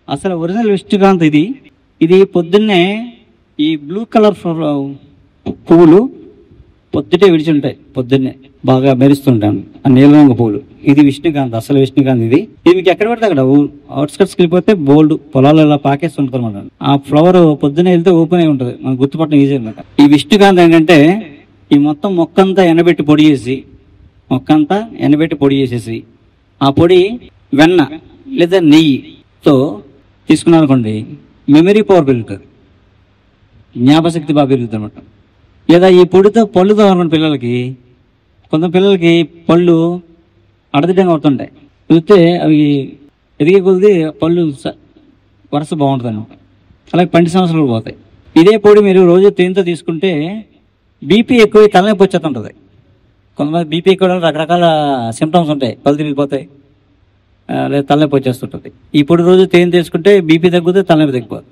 అసలు ఒరిజినల్ విష్ణుకాంత్ ఇది. ఇది పొద్దున్నే ఈ బ్లూ కలర్ పువ్వులు పొద్దుటే విడిచుంటాయి, పొద్దున్నే బాగా మెరుస్తుంటాను ఆ నీల రంగు పువ్వులు. ఇది విష్ణుకాంత్, అసలు విష్ణుకాంత్ ఇది. ఇది మీకు ఎక్కడ పడితే అక్కడ అవుట్స్కట్స్కి వెళ్ళిపోతే బోల్డ్ పొలాలు ఇలా పాకేస్తుంటారు అనమాట. ఆ ఫ్లవర్ పొద్దున్నే వెళ్తే ఓపెన్ అయి ఉంటుంది, మనం గుర్తుపట్టడం ఈజీ అనమాట. ఈ విష్ణుకాంత్ ఏంటంటే ఈ మొత్తం మొక్కంతా ఎండబెట్టి పొడి చేసి, మొక్కంతా ఎండబెట్టి పొడి చేసేసి ఆ పొడి వెన్న లేదా నెయ్యితో తీసుకున్నారనుకోండి, మెమరీ పవర్ పెరుగుతుంది, జ్ఞాపశక్తి బాగా పెరుగుతుంది అనమాట. లేదా ఈ పొడితో పళ్ళు తోమనుకోండి పిల్లలకి, కొంత పిల్లలకి పళ్ళు అడదిడ్డంగా అవుతుంటాయి, చూస్తే అవి ఎదిగే కొద్ది పళ్ళు వరుస బాగుంటుంది అనమాట. అలాగే 12 సంవత్సరాలు పోతాయి. ఇదే పొడి మీరు రోజు తేనెతో తీసుకుంటే బీపీ ఎక్కువ తలనొప్పి వచ్చేస్తుంటుంది. కొంతమంది బీపీ ఎక్కువ రకరకాల సిమ్టమ్స్ ఉంటాయి, పళ్ళు తిరిగిపోతాయి లేదా తలనొప్పి వచ్చేస్తుంటుంది. ఈ పొడి రోజు తేనె తీసుకుంటే బీపీ తగ్గుతుంది, తలనొప్పి తగ్గిపోతుంది.